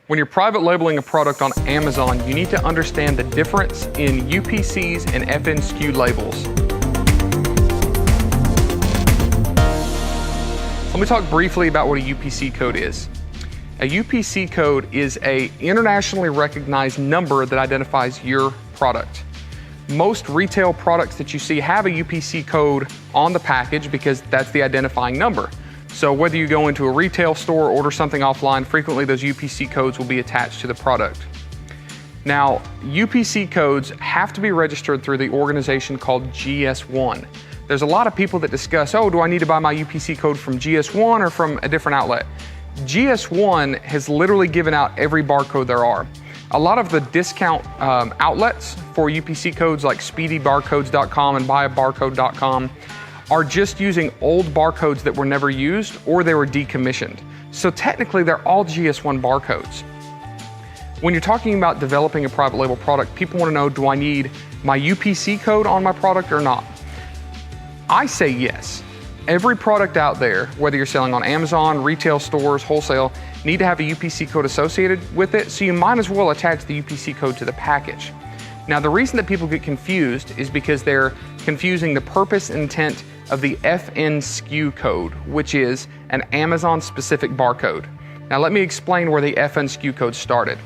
When you're private labeling a product on Amazon, you need to understand the difference in UPCs and FNSKU labels. Let me talk briefly about what a UPC code is. A UPC code is an internationally recognized number that identifies your product. Most retail products that you see have a UPC code on the package because that's the identifying number. So whether you go into a retail store or order something offline, frequently those UPC codes will be attached to the product. Now, UPC codes have to be registered through the organization called GS1. There's a lot of people that discuss, oh, do I need to buy my UPC code from GS1 or from a different outlet? GS1 has literally given out every barcode there are. A lot of the discount outlets for UPC codes like speedybarcodes.com and buyabarcode.com are just using old barcodes that were never used or they were decommissioned. So technically they're all GS1 barcodes. When you're talking about developing a private label product, people want to know, do I need my UPC code on my product or not? I say yes. Every product out there, whether you're selling on Amazon, retail stores, wholesale, need to have a UPC code associated with it, so you might as well attach the UPC code to the package. Now, the reason that people get confused is because they're confusing the purpose and intent of the FNSKU code, which is an Amazon-specific barcode. Now, let me explain where the FNSKU code started.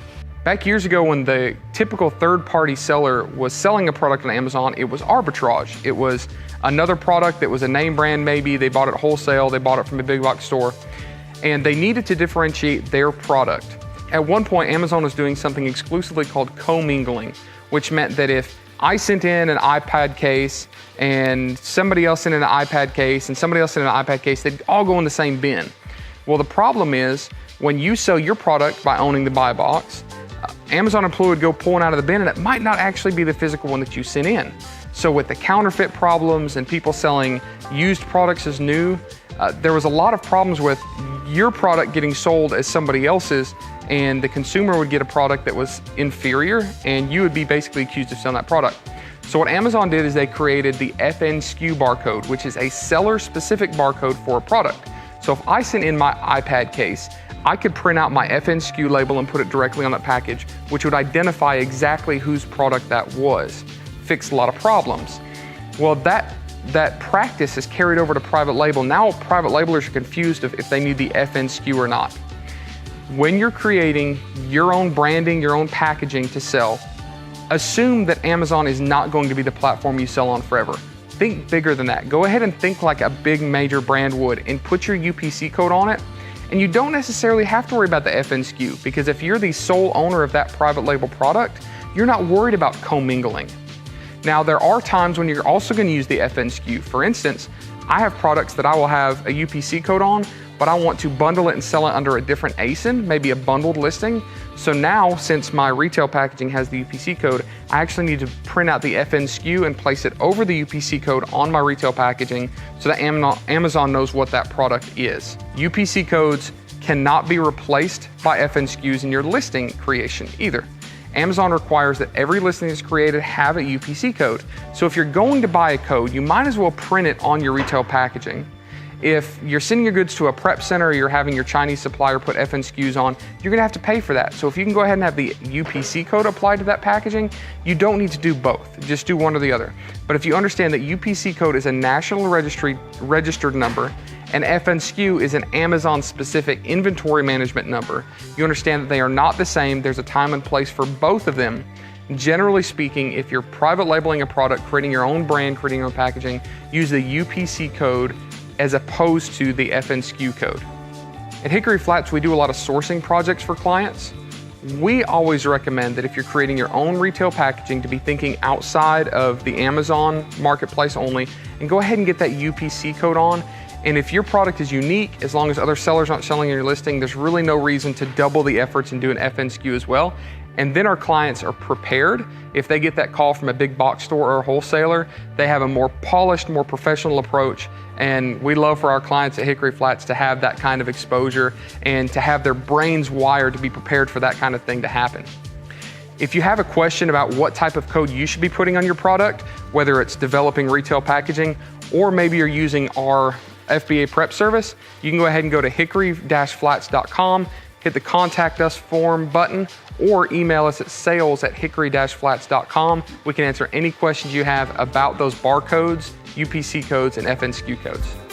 Back years ago, when the typical third-party seller was selling a product on Amazon, it was arbitrage. It was another product that was a name brand maybe, they bought it wholesale, they bought it from a big box store, and they needed to differentiate their product. At one point, Amazon was doing something exclusively called commingling, which meant that if I sent in an iPad case and somebody else sent in an iPad case and somebody else sent in an iPad case, they'd all go in the same bin. Well, the problem is when you sell your product by owning the buy box, Amazon employee would go pulling out of the bin and it might not actually be the physical one that you sent in. So with the counterfeit problems and people selling used products as new, there was a lot of problems with your product getting sold as somebody else's, and the consumer would get a product that was inferior and you would be basically accused of selling that product. So what Amazon did is they created the FNSKU barcode, which is a seller-specific barcode for a product. So if I sent in my iPad case, I could print out my FNSKU label and put it directly on that package, which would identify exactly whose product that was. Fixed a lot of problems. Well, that practice is carried over to private label. Now private labelers are confused if they need the FNSKU or not. When you're creating your own branding, your own packaging to sell, assume that Amazon is not going to be the platform you sell on forever. Think bigger than that. Go ahead and think like a big major brand would and put your UPC code on it. And you don't necessarily have to worry about the FNSKU, because if you're the sole owner of that private label product, you're not worried about commingling. Now, there are times when you're also going to use the FNSKU. For instance, I have products that I will have a UPC code on, but I want to bundle it and sell it under a different ASIN, maybe a bundled listing. So now, since my retail packaging has the UPC code, I actually need to print out the FNSKU and place it over the UPC code on my retail packaging so that Amazon knows what that product is. UPC codes cannot be replaced by FNSKUs in your listing creation either. Amazon requires that every listing that's created have a UPC code. So if you're going to buy a code, you might as well print it on your retail packaging. If you're sending your goods to a prep center or you're having your Chinese supplier put FNSKUs on, you're gonna have to pay for that. So if you can go ahead and have the UPC code applied to that packaging, you don't need to do both, just do one or the other. But if you understand that UPC code is a national registered number and FNSKU is an Amazon-specific inventory management number, you understand that they are not the same. There's a time and place for both of them. Generally speaking, if you're private labeling a product, creating your own brand, creating your own packaging, use the UPC code as opposed to the FNSKU code. At Hickory Flats, we do a lot of sourcing projects for clients. We always recommend that if you're creating your own retail packaging to be thinking outside of the Amazon marketplace only, and go ahead and get that UPC code on. And if your product is unique, as long as other sellers aren't selling in your listing, there's really no reason to double the efforts and do an FNSKU as well. And then our clients are prepared. If they get that call from a big box store or a wholesaler, they have a more polished, more professional approach. And we love for our clients at Hickory Flats to have that kind of exposure and to have their brains wired to be prepared for that kind of thing to happen. If you have a question about what type of code you should be putting on your product, whether it's developing retail packaging, or maybe you're using our FBA prep service, you can go ahead and go to hickory-flats.com, hit the Contact Us form button or email us at sales@hickory-flats.com. We can answer any questions you have about those barcodes, UPC codes, and FNSKU codes.